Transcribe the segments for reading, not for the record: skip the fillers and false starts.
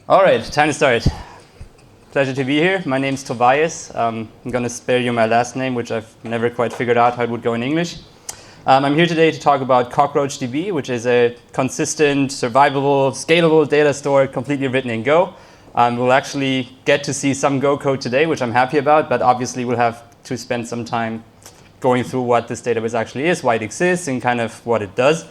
All right, time to start. Pleasure to be here. My name's Tobias. I'm going to spare you my last name, which I've never quite figured out how it would go in English. I'm here today to talk about Cockroach DB, which is a consistent, survivable, scalable data store completely written in Go. We'll actually get to see some Go code today, which I'm happy about, but obviously we'll have to spend some time going through what this database actually is, why it exists, and kind of what it does.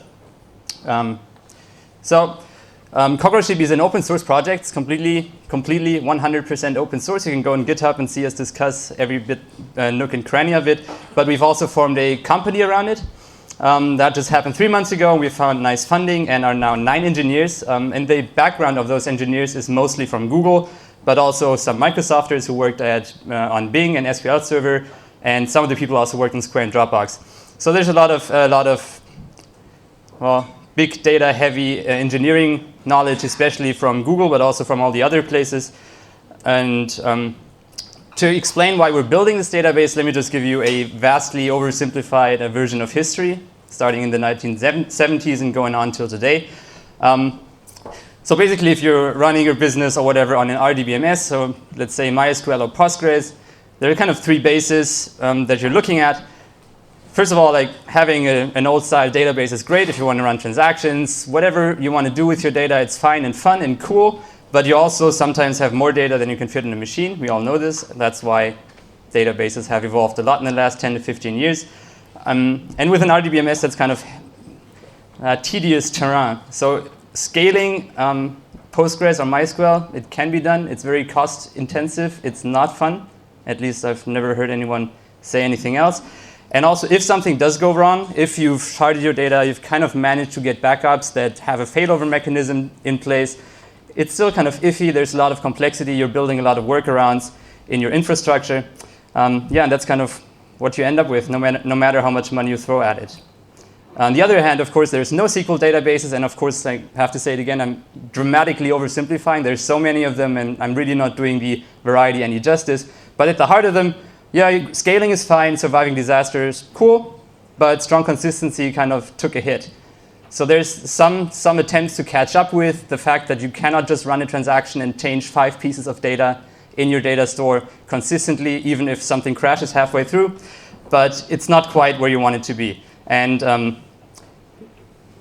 CockroachDB is an open source project. It's completely 100% open source. You can go on GitHub and see us discuss every bit, nook and cranny of it. But we've also formed a company around it. That just happened 3 months ago. We found nice funding and are now 9 engineers. And the background of those engineers is mostly from Google, but also some Microsofters who worked on Bing and SQL Server, and some of the people also worked in Square and Dropbox. So there's a lot of big data heavy engineering knowledge, especially from Google, but also from all the other places. And to explain why we're building this database, let me just give you a vastly oversimplified version of history, starting in the 1970s and going on till today. So basically, if you're running your business or whatever on an RDBMS, so let's say MySQL or Postgres, there are kind of 3 bases that you're looking at. First of all, like having an old-style database is great if you want to run transactions. Whatever you want to do with your data, it's fine and fun and cool. But you also sometimes have more data than you can fit in a machine. We all know this. That's why databases have evolved a lot in the last 10 to 15 years. And with an RDBMS, that's kind of tedious terrain. So scaling Postgres or MySQL, it can be done. It's very cost-intensive. It's not fun. At least I've never heard anyone say anything else. And also, if something does go wrong, if you've sharded your data, you've kind of managed to get backups that have a failover mechanism in place, it's still kind of iffy. There's a lot of complexity. You're building a lot of workarounds in your infrastructure. And that's kind of what you end up with, no matter how much money you throw at it. On the other hand, of course, there's NoSQL databases. And of course, I have to say it again, I'm dramatically oversimplifying. There's so many of them, and I'm really not doing the variety any justice. But at the heart of them, yeah, scaling is fine, surviving disasters, cool, but strong consistency kind of took a hit. So there's some attempts to catch up with the fact that you cannot just run a transaction and change 5 pieces of data in your data store consistently, even if something crashes halfway through, but it's not quite where you want it to be. And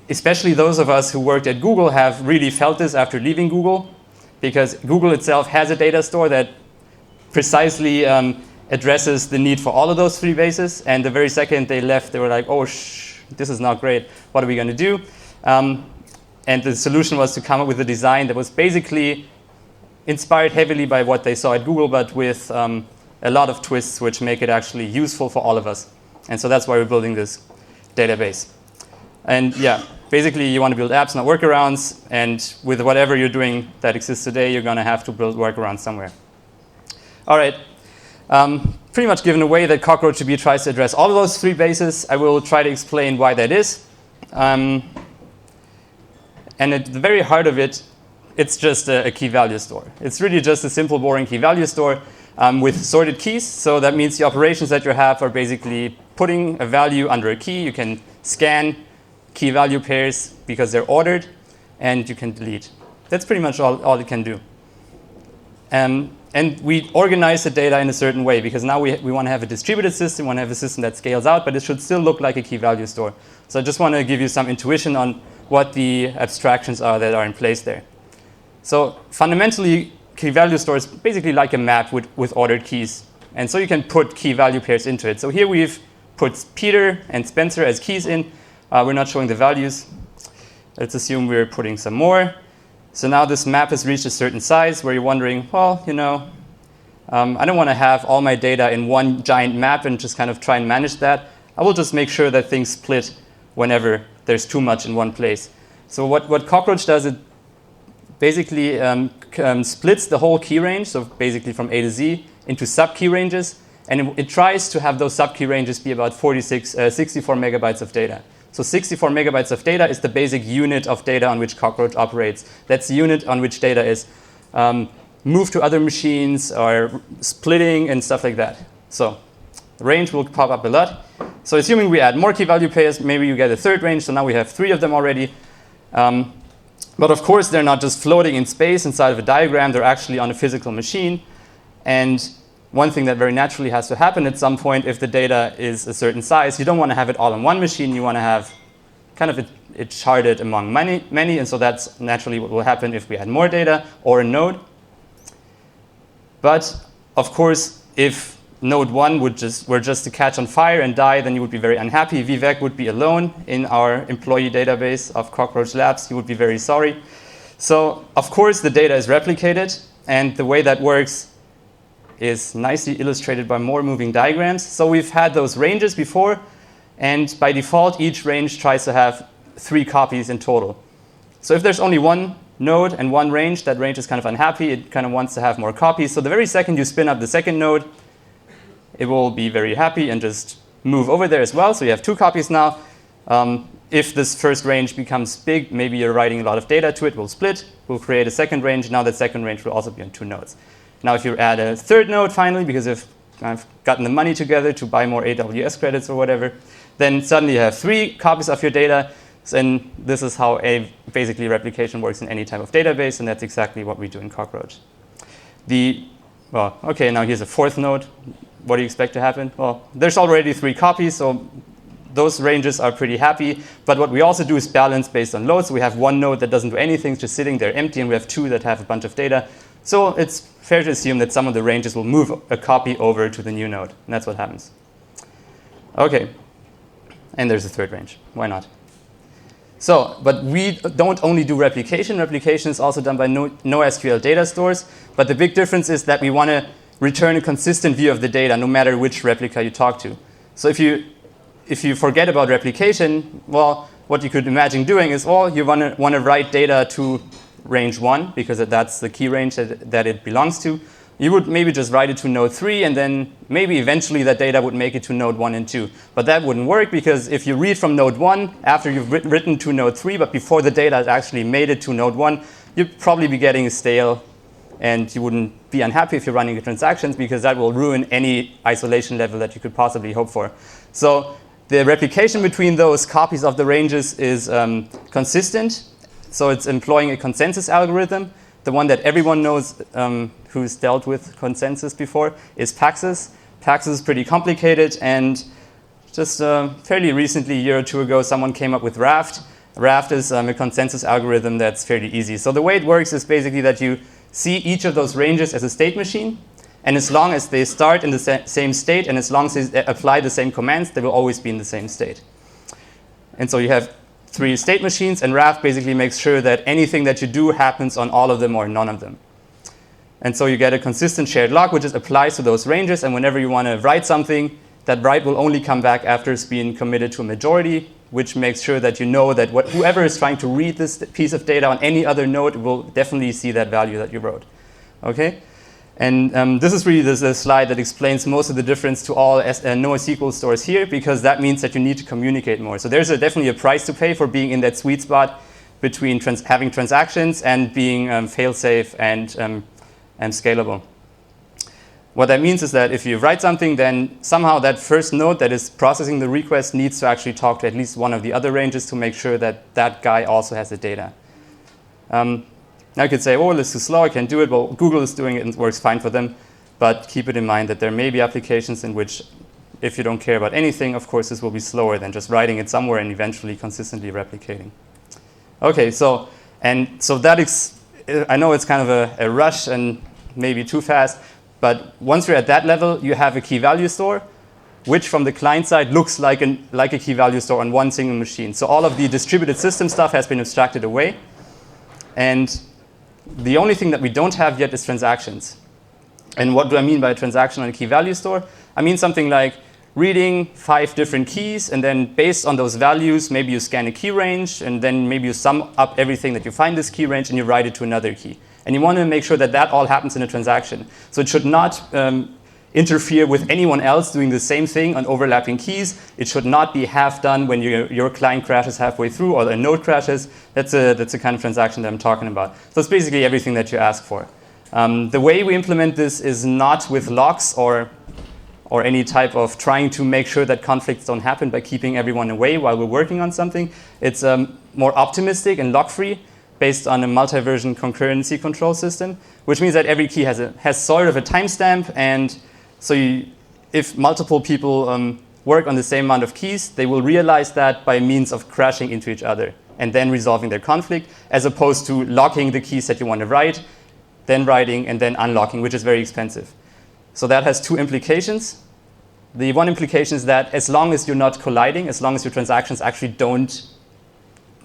especially those of us who worked at Google have really felt this after leaving Google, because Google itself has a data store that precisely addresses the need for all of those 3 bases, and the very second they left, they were like, oh, this is not great. What are we going to do? And the solution was to come up with a design that was basically inspired heavily by what they saw at Google, but with a lot of twists which make it actually useful for all of us. And so that's why we're building this database. And yeah, basically you want to build apps, not workarounds, and with whatever you're doing that exists today, you're going to have to build workarounds somewhere. All right. Pretty much given away that CockroachDB tries to address all of those 3 bases, I will try to explain why that is. And at the very heart of it, it's just a key value store. It's really just a simple, boring key value store with sorted keys. So that means the operations that you have are basically putting a value under a key. You can scan key value pairs because they're ordered, and you can delete. That's pretty much all it can do. And we organize the data in a certain way, because now we want to have a distributed system, we want to have a system that scales out, but it should still look like a key value store. So I just want to give you some intuition on what the abstractions are that are in place there. So fundamentally, key value store is basically like a map with ordered keys. And so you can put key value pairs into it. So here we've put Peter and Spencer as keys in. We're not showing the values. Let's assume we're putting some more. So now this map has reached a certain size where you're wondering, well, I don't want to have all my data in one giant map and just kind of try and manage that. I will just make sure that things split whenever there's too much in one place. So what Cockroach does, it basically splits the whole key range, so basically from A to Z, into sub-key ranges. And it tries to have those sub-key ranges be about 64 megabytes of data. So 64 megabytes of data is the basic unit of data on which Cockroach operates. That's the unit on which data is moved to other machines or splitting and stuff like that. So the range will pop up a lot. So assuming we add more key value pairs, maybe you get a third range. So now we have 3 of them already. But of course, they're not just floating in space inside of a diagram. They're actually on a physical machine. And one thing that very naturally has to happen at some point, if the data is a certain size, you don't want to have it all on one machine. You want to have kind of it sharded among many. And so that's naturally what will happen if we add more data or a node. But of course, if node 1 were just to catch on fire and die, then you would be very unhappy. Vivek would be alone in our employee database of Cockroach Labs. He would be very sorry. So of course, the data is replicated. And the way that works is nicely illustrated by more moving diagrams. So we've had those ranges before. And by default, each range tries to have 3 copies in total. So if there's only one node and one range, that range is kind of unhappy. It kind of wants to have more copies. So the very second you spin up the second node, it will be very happy and just move over there as well. So you have 2 copies now. If this first range becomes big, maybe you're writing a lot of data to it, we'll split. We'll create a second range. Now that second range will also be on 2 nodes. Now if you add a third node finally, because if I've gotten the money together to buy more AWS credits or whatever, then suddenly you have 3 copies of your data. And this is how basically replication works in any type of database. And that's exactly what we do in Cockroach. OK, now here's a 4th node. What do you expect to happen? Well, there's already 3 copies, so those ranges are pretty happy. But what we also do is balance based on load. So we have 1 node that doesn't do anything, just sitting there empty, and we have 2 that have a bunch of data. So it's fair to assume that some of the ranges will move a copy over to the new node. And that's what happens. OK, and there's a 3rd range. Why not? So, but we don't only do replication. Replication is also done by NoSQL data stores. But the big difference is that we want to return a consistent view of the data, no matter which replica you talk to. So if you forget about replication, well, what you could imagine doing is, well, you want to write data to range 1, because that's the key range that it belongs to. You would maybe just write it to node 3, and then maybe eventually that data would make it to node 1 and 2. But that wouldn't work, because if you read from node 1 after you've written to node 3, but before the data has actually made it to node 1, you'd probably be getting stale, and you wouldn't be unhappy if you're running the transactions, because that will ruin any isolation level that you could possibly hope for. So the replication between those copies of the ranges is consistent. So it's employing a consensus algorithm. The one that everyone knows who's dealt with consensus before is Paxos. Paxos is pretty complicated, and just fairly recently, a year or 2 ago, someone came up with Raft. Raft is a consensus algorithm that's fairly easy. So the way it works is basically that you see each of those ranges as a state machine, and as long as they start in the same state, and as long as they apply the same commands, they will always be in the same state. And so you have 3 state machines, and Raft basically makes sure that anything that you do happens on all of them or none of them. And so you get a consistent shared log, which just applies to those ranges, and whenever you want to write something, that write will only come back after it's been committed to a majority, which makes sure that you know that whoever is trying to read this piece of data on any other node will definitely see that value that you wrote. Okay? And this is really the slide that explains most of the difference to all NoSQL stores here, because that means that you need to communicate more. So there's definitely a price to pay for being in that sweet spot between having transactions and being fail-safe and scalable. What that means is that if you write something, then somehow that first node that is processing the request needs to actually talk to at least one of the other ranges to make sure that that guy also has the data. Now you could say, oh, this is slow, I can't do it. Well, Google is doing it and it works fine for them. But keep it in mind that there may be applications in which, if you don't care about anything, of course, this will be slower than just writing it somewhere and eventually consistently replicating. OK, so that is, I know it's kind of a rush and maybe too fast. But once you're at that level, you have a key value store, which from the client side looks like a key value store on one single machine. So all of the distributed system stuff has been abstracted away. And the only thing that we don't have yet is transactions. And what do I mean by a transaction on a key value store? I mean something like reading 5 different keys, and then based on those values, maybe you scan a key range, and then maybe you sum up everything that you find this key range, and you write it to another key. And you want to make sure that that all happens in a transaction. So it should not interfere with anyone else doing the same thing on overlapping keys. It should not be half done when your client crashes halfway through or a node crashes. That's a kind of transaction that I'm talking about. So it's basically everything that you ask for. The way we implement this is not with locks or any type of trying to make sure that conflicts don't happen by keeping everyone away while we're working on something. It's more optimistic and lock-free. based on a multi-version concurrency control system, which means that every key has sort of a timestamp, and so if multiple people work on the same amount of keys, they will realize that by means of crashing into each other and then resolving their conflict, as opposed to locking the keys that you want to write, then writing, and then unlocking, which is very expensive. So that has two implications. The one implication is that as long as you're not colliding, as long as your transactions actually don't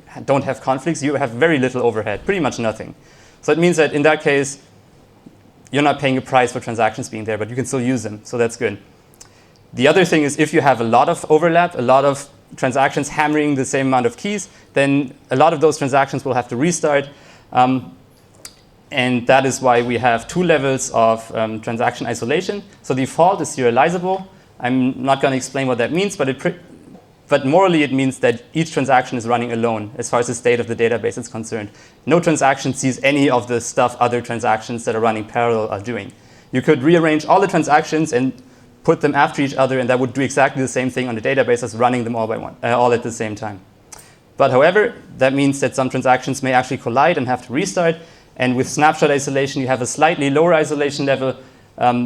have conflicts, you have very little overhead, pretty much nothing. So it means that in that case, you're not paying a price for transactions being there, but you can still use them, so that's good. The other thing is if you have a lot of overlap, a lot of transactions hammering the same amount of keys, then a lot of those transactions will have to restart. And that is why we have two levels of transaction isolation. So the default is serializable. I'm not going to explain what that means, but morally it means that each transaction is running alone as far as the state of the database is concerned. No transaction sees any of the stuff other transactions that are running parallel are doing. You could rearrange all the transactions and put them after each other, and that would do exactly the same thing on the database as running them all at the same time. But however, that means that some transactions may actually collide and have to restart. And with snapshot isolation, you have a slightly lower isolation level,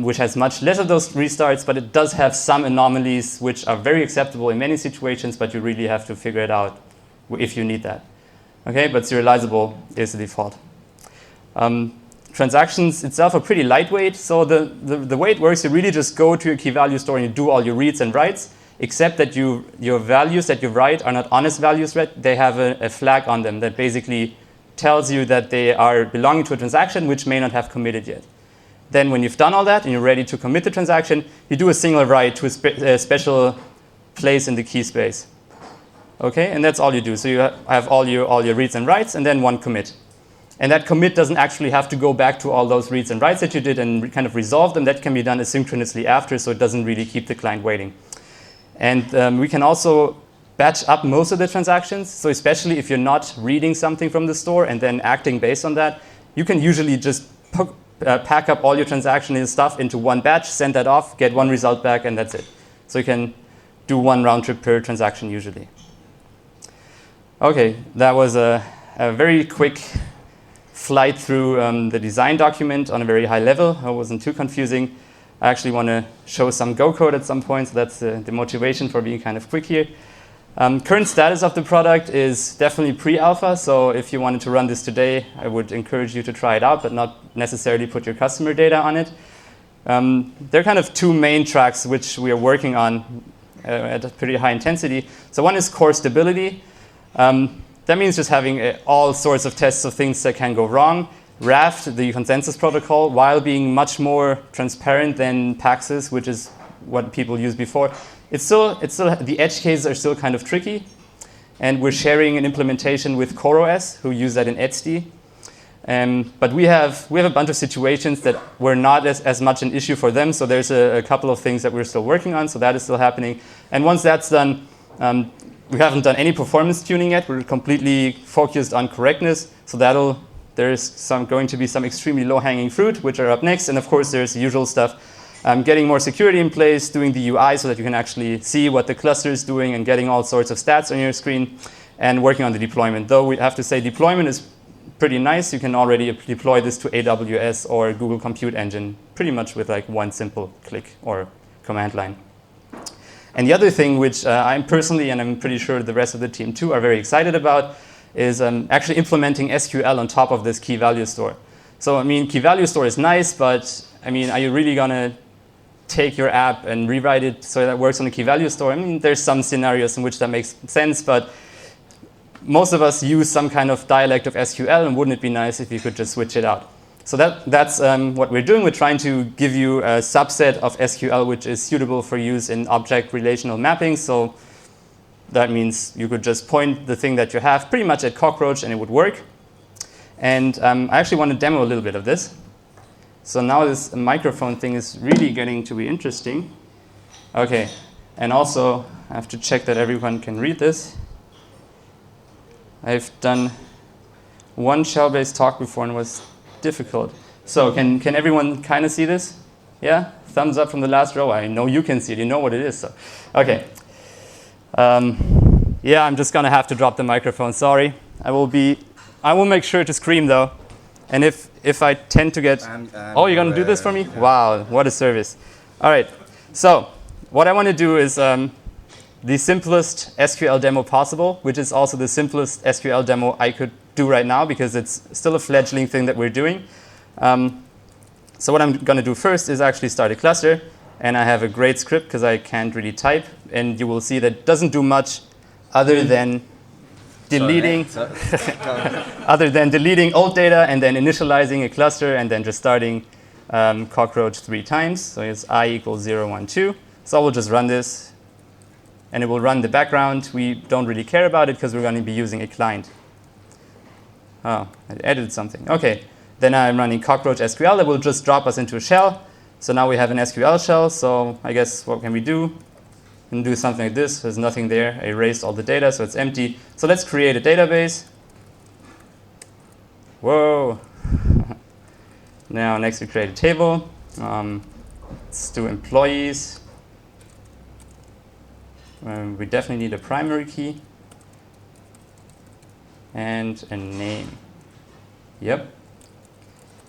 which has much less of those restarts, but it does have some anomalies which are very acceptable in many situations, but you really have to figure it out if you need that. Okay, but serializable is the default. Transactions itself are pretty lightweight, so the way it works, you really just go to your key value store and you do all your reads and writes, except that your values that you write are not honest values read. They have a flag on them that basically tells you that they are belonging to a transaction which may not have committed yet. Then when you've done all that and you're ready to commit the transaction, you do a single write to a special place in the key space. Okay, and that's all you do. So you have all your reads and writes and then one commit. And that commit doesn't actually have to go back to all those reads and writes that you did and kind of resolve them. That can be done asynchronously after, so it doesn't really keep the client waiting. And we can also batch up most of the transactions. So especially if you're not reading something from the store and then acting based on that, you can usually just pack up all your transaction stuff into one batch, send that off, get one result back, and that's it. So you can do one round trip per transaction usually. Okay, that was a very quick flight through the design document on a very high level. It wasn't too confusing. I actually want to show some Go code at some point, so that's the motivation for being kind of quick here. Current status of the product is definitely pre-alpha, so if you wanted to run this today, I would encourage you to try it out, but not necessarily put your customer data on it. There are kind of two main tracks which we are working on at a pretty high intensity. So one is core stability. That means just having all sorts of tests of things that can go wrong. Raft, the consensus protocol, while being much more transparent than Paxos, which is what people used before, it's still the edge cases are still kind of tricky. And we're sharing an implementation with CoreOS, who use that in etcd. But we have a bunch of situations that were not as much an issue for them. So there's a couple of things that we're still working on. So that is still happening. And once that's done, we haven't done any performance tuning yet. We're completely focused on correctness. So there's going to be some extremely low-hanging fruit, which are up next. And of course, there's the usual stuff. Getting more security in place, doing the UI so that you can actually see what the cluster is doing and getting all sorts of stats on your screen, and working on the deployment. Though we have to say deployment is pretty nice. You can already deploy this to AWS or Google Compute Engine pretty much with like one simple click or command line. And the other thing which I'm personally, and I'm pretty sure the rest of the team too, are very excited about is actually implementing SQL on top of this key value store. So I mean, key value store is nice, but I mean, are you really gonna take your app and rewrite it so that works on the key value store? I mean, there's some scenarios in which that makes sense, but most of us use some kind of dialect of SQL, and wouldn't it be nice if you could just switch it out? So that's what we're doing. We're trying to give you a subset of SQL which is suitable for use in object relational mapping. So that means you could just point the thing that you have pretty much at Cockroach and it would work. And I actually want to demo a little bit of this. So now this microphone thing is really getting to be interesting. Okay, and also I have to check that everyone can read this. I've done one shell-based talk before and it was difficult. So can everyone kind of see this? Yeah? Thumbs up from the last row. I know you can see it. You know what it is. So, okay. Yeah, I'm just going to have to drop the microphone. Sorry. I will be I will make sure to scream though. And if I tend to get, oh, you're gonna do this for me? Yeah. Wow, what a service. All right, so what I want to do is the simplest SQL demo possible, which is also the simplest SQL demo I could do right now because it's still a fledgling thing that we're doing. So what I'm going to do first is actually start a cluster, and I have a great script because I can't really type, and you will see that it doesn't do much other than deleting other than deleting old data and then initializing a cluster and then just starting Cockroach 3 times. So it's I equals 0, 1, 2. So I will just run this, and it will run the background. We don't really care about it because we're going to be using a client. Oh, I edited something. OK. Then I'm running Cockroach SQL. That will just drop us into a shell. So now we have an SQL shell. So I guess what can we do? We can do something like this. There's nothing there. I erased all the data, so it's empty. So let's create a database. Whoa. Now next we create a table. Let's do employees. We definitely need a primary key. And a name. Yep.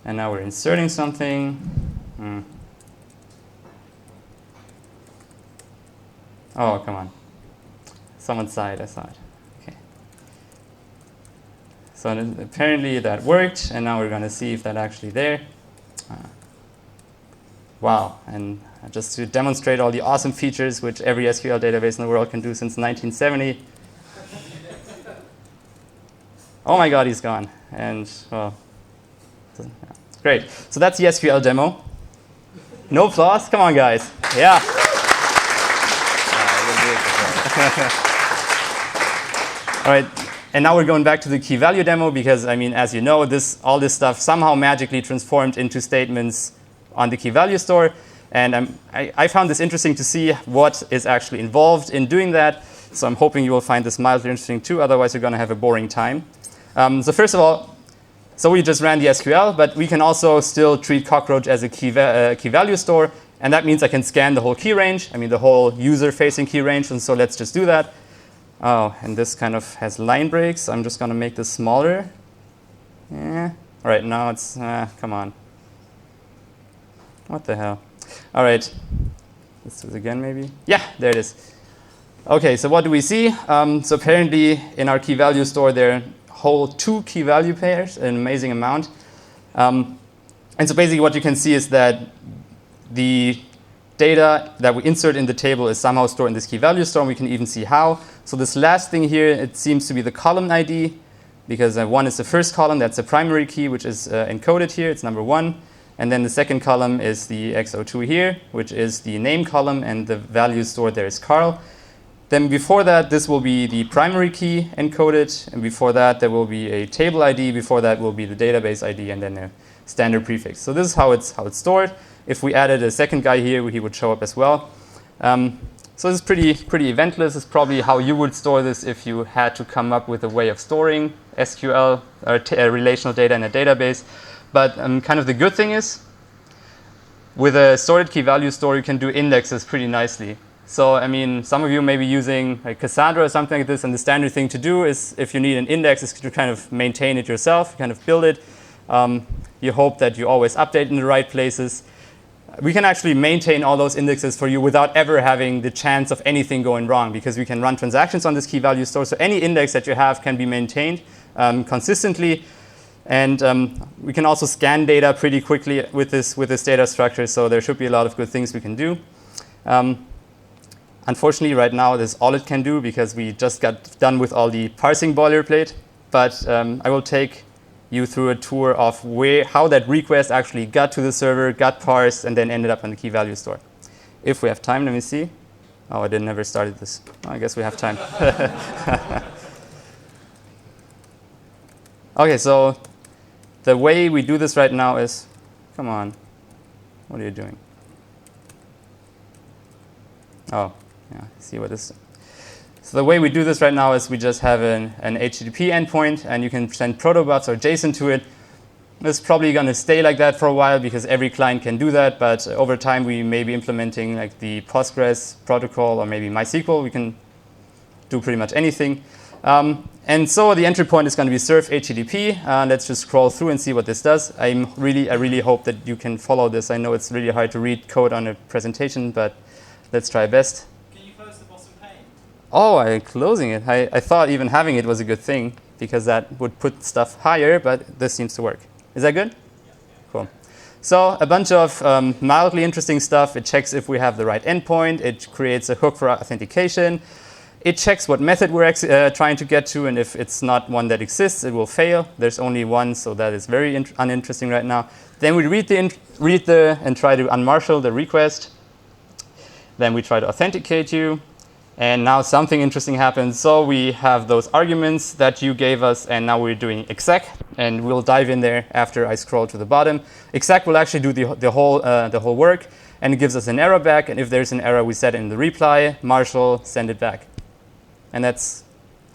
And now we're inserting something. Oh, come on. Someone sighed, I saw it. Okay. So apparently that worked, and now we're going to see if that's actually there. Wow. And just to demonstrate all the awesome features which every SQL database in the world can do since 1970. Oh my God, he's gone. And, well, great. So that's the SQL demo. No applause? Come on, guys. Yeah. All right. And now we're going back to the key value demo because, I mean, as you know, all this stuff somehow magically transformed into statements on the key value store. And I found this interesting to see what is actually involved in doing that. So I'm hoping you will find this mildly interesting too. Otherwise, you're going to have a boring time. So first of all, so we just ran the SQL, but we can also still treat Cockroach as a key value store. And that means I can scan the whole key range, I mean the whole user-facing key range. And so let's just do that. Oh, and this kind of has line breaks. I'm just going to make this smaller. Yeah. All right, now it's, come on. What the hell? All right. Let's do it again, maybe. Yeah, there it is. OK, so what do we see? So apparently, in our key value store, there are whole 2 key value pairs, an amazing amount. And so basically, what you can see is that the data that we insert in the table is somehow stored in this key value store, and we can even see how. So this last thing here, it seems to be the column ID, because 1 is the first column. That's the primary key, which is encoded here. It's number 1. And then the second column is the X02 here, which is the name column, and the value stored there is Carl. Then before that, this will be the primary key encoded, and before that, there will be a table ID. Before that will be the database ID, and then a standard prefix. So this is how it's stored. If we added a second guy here, he would show up as well. So this is pretty eventless. It's probably how you would store this if you had to come up with a way of storing SQL or relational data in a database. But kind of the good thing is, with a sorted key value store, you can do indexes pretty nicely. So, I mean, some of you may be using like Cassandra or something like this, and the standard thing to do is, if you need an index, is to kind of maintain it yourself, kind of build it. You hope that you always update in the right places. We can actually maintain all those indexes for you without ever having the chance of anything going wrong, because we can run transactions on this key value store. So any index that you have can be maintained consistently. And we can also scan data pretty quickly with this data structure. So there should be a lot of good things we can do. Unfortunately, right now, this is all it can do because we just got done with all the parsing boilerplate. But I will take you through a tour of how that request actually got to the server, got parsed, and then ended up in the key value store. If we have time, let me see. Oh, I never started this. I guess we have time. OK, so the way we do this right now is, come on, what are you doing? Oh, yeah, see what this. So the way we do this right now is we just have an HTTP endpoint, and you can send protobufs or JSON to it. It's probably going to stay like that for a while because every client can do that. But over time, we may be implementing like the Postgres protocol or maybe MySQL. We can do pretty much anything. And so the entry point is going to be serve HTTP. Let's just scroll through and see what this does. I really hope that you can follow this. I know it's really hard to read code on a presentation, but let's try best. Can you close the bottom pane? Oh, I'm closing it. I thought even having it was a good thing because that would put stuff higher, but this seems to work. Is that good? Yeah. Cool. So a bunch of mildly interesting stuff. It checks if we have the right endpoint. It creates a hook for authentication. It checks what method we're trying to get to, and if it's not one that exists, it will fail. There's only one, so that is very uninteresting right now. Then we read and try to unmarshal the request. Then we try to authenticate you. And now something interesting happens. So we have those arguments that you gave us, and now we're doing exec. And we'll dive in there after I scroll to the bottom. Exec will actually do the whole work, and it gives us an error back. And if there's an error, we set it in the reply, marshal, send it back. And that's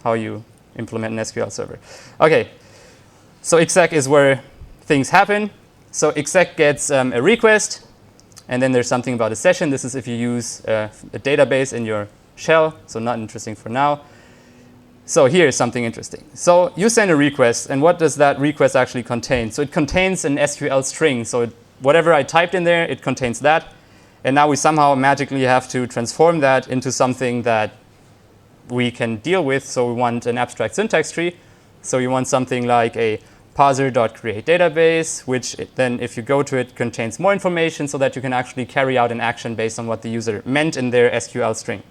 how you implement an SQL server. OK, so exec is where things happen. So exec gets a request, and then there's something about a session. This is if you use a database in your shell, so not interesting for now. So here's something interesting. So you send a request, and what does that request actually contain? So it contains an SQL string. So whatever I typed in there, it contains that. And now we somehow magically have to transform that into something that we can deal with. So we want an abstract syntax tree. So you want something like a parser.createDatabase, which then, if you go to it, contains more information so that you can actually carry out an action based on what the user meant in their SQL string.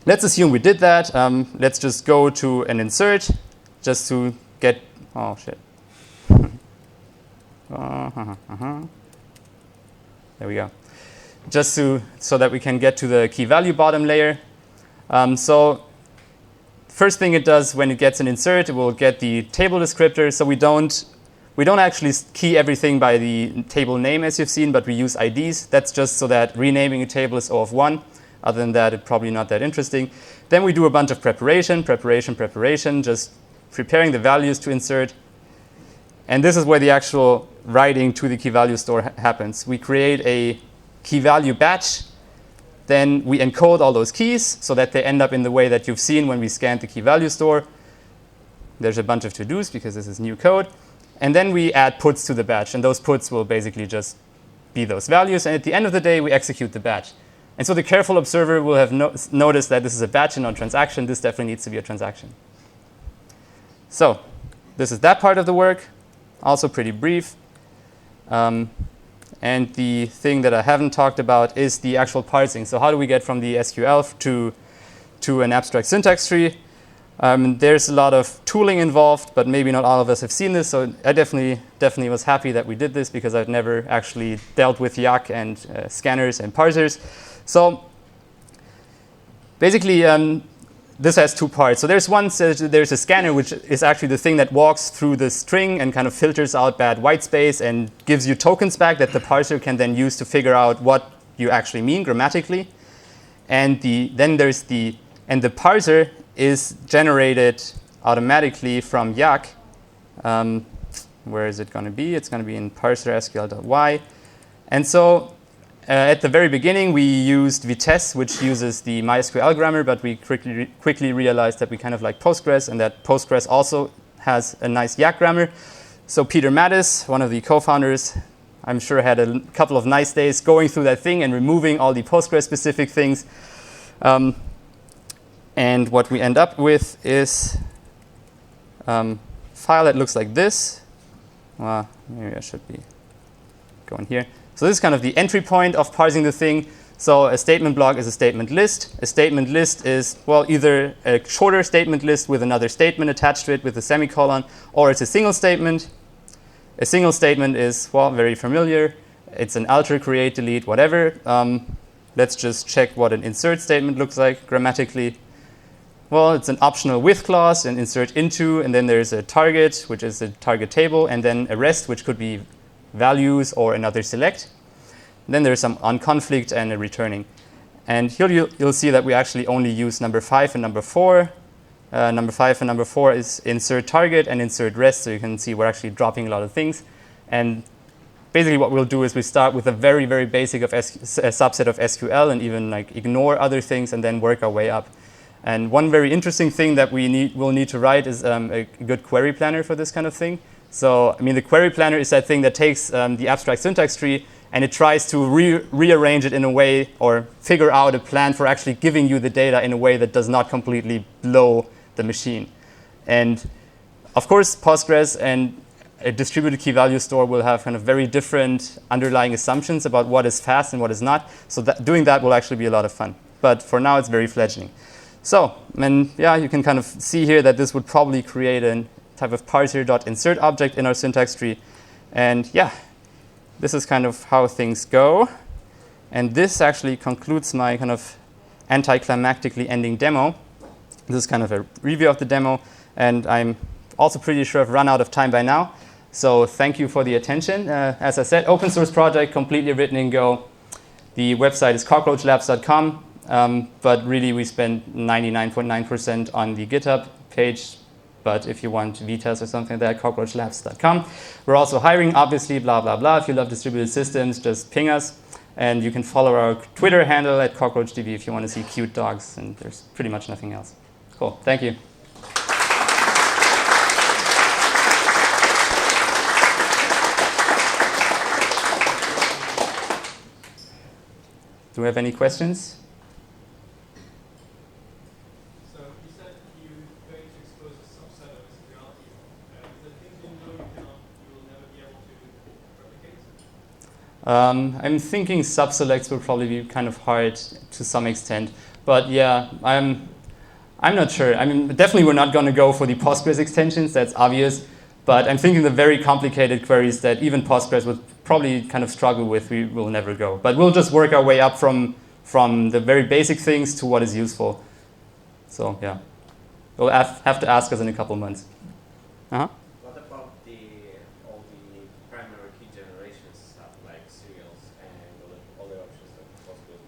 Let's assume we did that. Let's just go to an insert just to get, oh shit. There we go. Just so that we can get to the key value bottom layer. So first thing it does when it gets an insert, it will get the table descriptor. So we don't actually key everything by the table name as you've seen, but we use IDs. That's just so that renaming a table is O of 1. Other than that, it's probably not that interesting. Then we do a bunch of preparation, just preparing the values to insert. And this is where the actual writing to the key value store happens. We create a key value batch. Then we encode all those keys so that they end up in the way that you've seen when we scanned the key value store. There's a bunch of to-dos because this is new code. And then we add puts to the batch. And those puts will basically just be those values. And at the end of the day, we execute the batch. And so the careful observer will have noticed that this is a batch and not a transaction. This definitely needs to be a transaction. So this is that part of the work. Also pretty brief. And the thing that I haven't talked about is the actual parsing. So how do we get from the SQL to an abstract syntax tree? There's a lot of tooling involved, but maybe not all of us have seen this. So I definitely was happy that we did this because I've never actually dealt with YAC and scanners and parsers. So basically, this has two parts. So there's a scanner, which is actually the thing that walks through the string and kind of filters out bad white space and gives you tokens back that the parser can then use to figure out what you actually mean grammatically. And the parser is generated automatically from YAC. Where is it going to be? It's going to be in parser SQL.y. And so at the very beginning, we used Vitess, which uses the MySQL grammar, but we quickly realized that we kind of like Postgres, and that Postgres also has a nice YAC grammar. So Peter Mattis, one of the co-founders, I'm sure had a couple of nice days going through that thing and removing all the Postgres-specific things. And what we end up with is a file that looks like this. Well, maybe I should be going here. So this is kind of the entry point of parsing the thing. So a statement block is a statement list. A statement list is, well, either a shorter statement list with another statement attached to it with a semicolon, or it's a single statement. A single statement is, well, very familiar. It's an alter, create, delete, whatever. Let's just check what an insert statement looks like grammatically. Well, it's an optional with clause, and insert into, and then there's a target, which is a target table, and then a rest, which could be values or another select. And then there's some onConflict and a returning. And here you'll see that we actually only use number 5 and number 4. Number 5 and number 4 is insert target and insert rest, so you can see we're actually dropping a lot of things. And basically what we'll do is we start with a very, very basic subset of SQL and even like ignore other things and then work our way up. And one very interesting thing that we'll need to write is a good query planner for this kind of thing. So, I mean, the query planner is that thing that takes the abstract syntax tree and it tries to rearrange it in a way or figure out a plan for actually giving you the data in a way that does not completely blow the machine. And of course, Postgres and a distributed key value store will have kind of very different underlying assumptions about what is fast and what is not. So doing that will actually be a lot of fun. But for now, it's very fledgling. So, and yeah, you can kind of see here that this would probably create a type of parser.insert object in our syntax tree. And yeah, this is kind of how things go. And this actually concludes my kind of anticlimactically ending demo. This is kind of a review of the demo. And I'm also pretty sure I've run out of time by now. So thank you for the attention. As I said, open source project, completely written in Go. The website is cockroachlabs.com. But really, we spend 99.9% on the GitHub page. But if you want VTest or something like that, cockroachlabs.com. We're also hiring, obviously, blah, blah, blah. If you love distributed systems, just ping us. And you can follow our Twitter handle at CockroachDB if you want to see cute dogs. And there's pretty much nothing else. Cool. Thank you. Do we have any questions? So you said you're going to expose a subset of SQL. The things you know you will never be able to replicate? I'm thinking subselects will probably be kind of hard to some extent. But yeah, I'm not sure. I mean, definitely we're not going to go for the Postgres extensions. That's obvious. But I'm thinking the very complicated queries that even Postgres would probably kind of struggle with, we will never go. But we'll just work our way up from the very basic things to what is useful. So yeah, you'll have to ask us in a couple months. Uh-huh. What about all the primary key generation stuff like serials and all the options that Postgres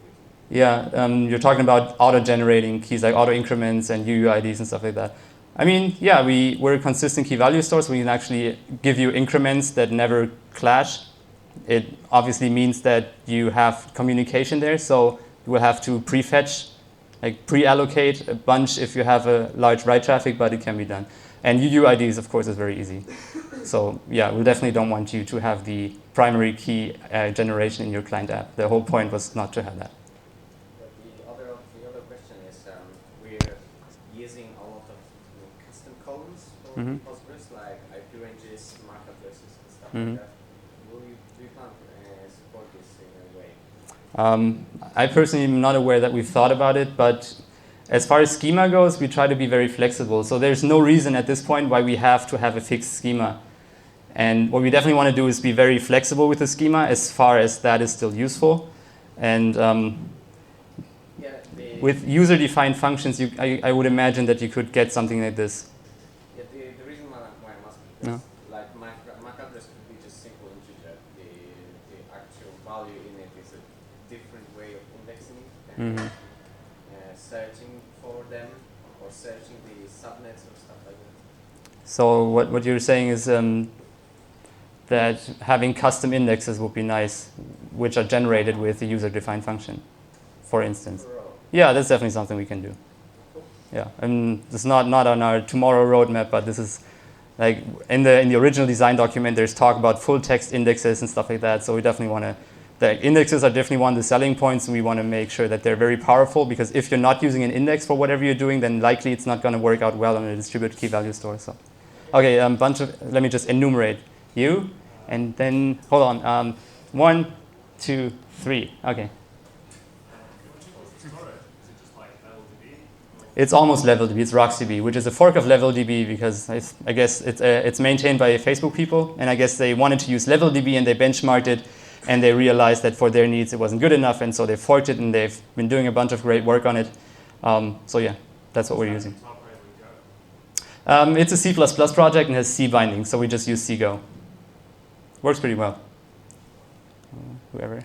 gives? Yeah, you're talking about auto-generating keys like auto-increments and UUIDs and stuff like that. I mean, yeah, we're a consistent key value store, so we can actually give you increments that never clash. It obviously means that you have communication there, so you will have to prefetch, like pre-allocate a bunch if you have a large write traffic, but it can be done. And UUIDs, of course, is very easy. So yeah, we definitely don't want you to have the primary key generation in your client app. The whole point was not to have that. But the other question is we're using a lot of custom columns for Postgres, like IP ranges, MAC addresses, and stuff like that. Do you plan to support this in any way? I personally am not aware that we've thought about it, but as far as schema goes, we try to be very flexible. So there's no reason at this point why we have to have a fixed schema. And what we definitely want to do is be very flexible with the schema as far as that is still useful. And with user-defined functions, I would imagine that you could get something like this. Yeah, the reason why I'm asking is like MAC address could be just simple integer. The actual value in it is a different way of indexing it and searching for them or searching the subnets or stuff like that. So what you're saying is that having custom indexes would be nice, which are generated with the user-defined function, for instance. Yeah, that's definitely something we can do. Yeah, and it's not on our tomorrow roadmap, but this is like in the original design document. There's talk about full text indexes and stuff like that. So we definitely want to. The indexes are definitely one of the selling points, and we want to make sure that they're very powerful. Because if you're not using an index for whatever you're doing, then likely it's not going to work out well on a distributed key value store. So, okay, let me just enumerate you, and then hold on. 1, 2, 3. Okay. It's almost LevelDB. It's RocksDB, which is a fork of LevelDB because I guess it's maintained by Facebook people. And I guess they wanted to use LevelDB and they benchmarked it. And they realized that for their needs it wasn't good enough. And so they forked it and they've been doing a bunch of great work on it. So yeah, that's what we're using. It's a C++ project and has C bindings. So we just use CGO. Works pretty well. Whoever.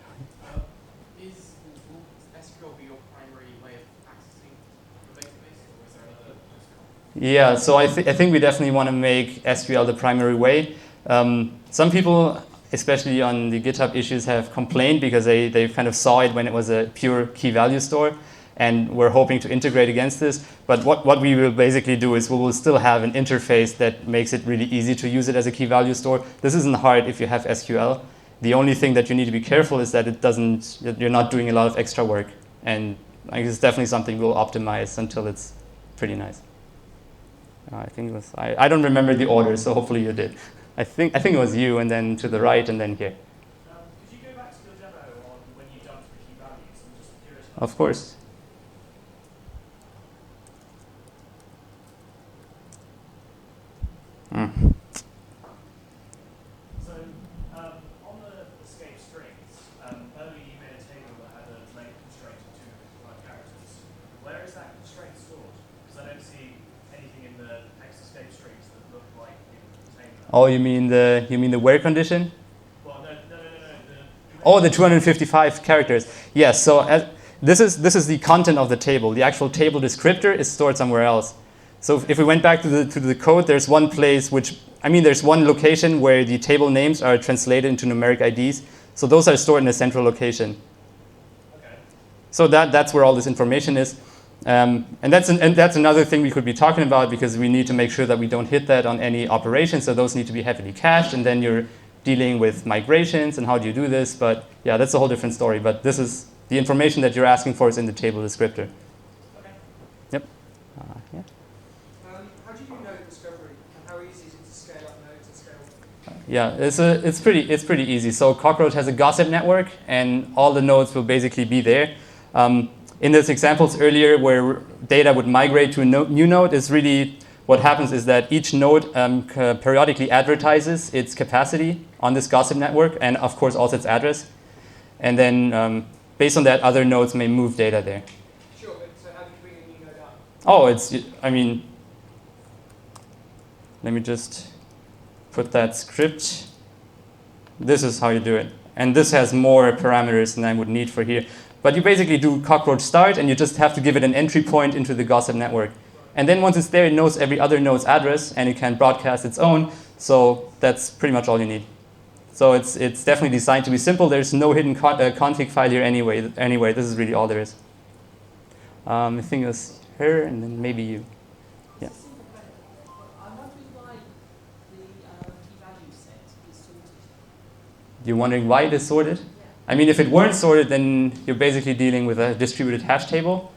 Yeah, so I think we definitely want to make SQL the primary way. Some people, especially on the GitHub issues, have complained because they kind of saw it when it was a pure key value store. And we're hoping to integrate against this. But what we will basically do is we will still have an interface that makes it really easy to use it as a key value store. This isn't hard if you have SQL. The only thing that you need to be careful is that that you're not doing a lot of extra work. And it's definitely something we'll optimize until it's pretty nice. I think it was, I don't remember the order, so hopefully you did. I think it was you, and then to the right, and then here. Could you go back to your demo on when you dumped the key values? I'm just curious. Of course. So on the escape strings, earlier you made a table that had a length constraint of 255 characters. Where is that constraint stored? Because I don't see anything in the text escape strings that look like it contain that. Oh, you mean the where condition? Well, no. Oh, the 255 characters. Yes. So this is the content of the table. The actual table descriptor is stored somewhere else. So if we went back to the code, there's one place there's one location where the table names are translated into numeric IDs. So those are stored in a central location. Okay. So that's where all this information is. And that's another thing we could be talking about, because we need to make sure that we don't hit that on any operation. So those need to be heavily cached, and then you're dealing with migrations and how do you do this. But yeah, that's a whole different story. But this is the information that you're asking for is in the table descriptor. Okay. Yep. Yeah. How do you do node discovery, and how easy is it to scale up nodes and scale? Yeah, it's pretty easy. So Cockroach has a gossip network, and all the nodes will basically be there. In those examples earlier, where data would migrate to a new node, is really what happens is that each node periodically advertises its capacity on this gossip network, and of course also its address. And then based on that, other nodes may move data there. Sure, but so how do you bring a new node up? Let me just put that script. This is how you do it. And this has more parameters than I would need for here. But you basically do cockroach start, and you just have to give it an entry point into the gossip network. And then once it's there, it knows every other node's address, and it can broadcast its own. So that's pretty much all you need. So it's definitely designed to be simple. There's no hidden config file here anyway. This is really all there is. I think it was her, and then maybe you. Yeah. I'm wondering why the key value set is sorted. You're wondering why it is sorted? Yeah. I mean, if it weren't sorted, then you're basically dealing with a distributed hash table.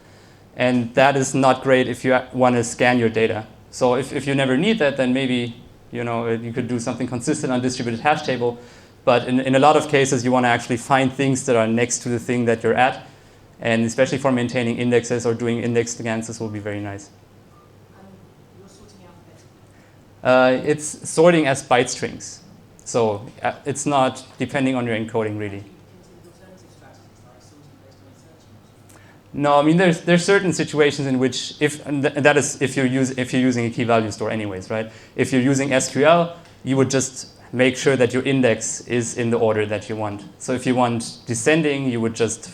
And that is not great if you want to scan your data. So if you never need that, then maybe you could do something consistent on distributed hash table. But in a lot of cases, you want to actually find things that are next to the thing that you're at. And especially for maintaining indexes or doing index scans, this will be very nice. You're sorting alphabetically. It's sorting as byte strings. So it's not depending on your encoding, really. Into alternative strategies like sorting based on insertions. No, I mean there's certain situations in which that is if you're using a key value store anyways, right? If you're using SQL, you would just make sure that your index is in the order that you want. So if you want descending, you would just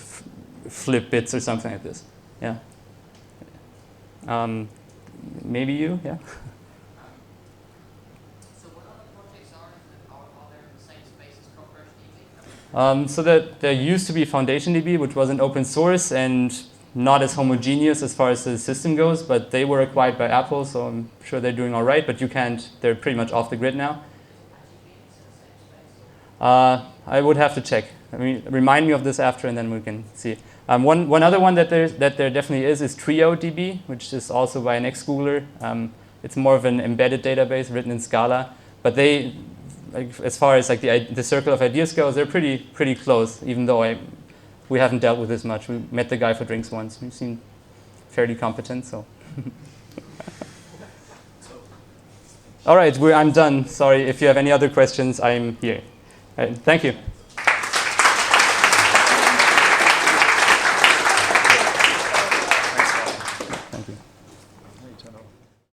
flip bits or something like this. Yeah. Maybe you, yeah. So what other projects are there in the same space as CockroachDB? So that there used to be FoundationDB, which was an open source and not as homogeneous as far as the system goes, but they were acquired by Apple, so I'm sure they're doing all right, but they're pretty much off the grid now. I would have to check. I mean, remind me of this after, and then we can see. One other one that there definitely is Trio DB, which is also by an ex-Googler. It's more of an embedded database written in Scala, but they, as far as the circle of ideas goes, they're pretty close. Even though we haven't dealt with this much. We met the guy for drinks once. He seemed fairly competent. So. All right, I'm done. Sorry if you have any other questions. I'm here. All right, thank you.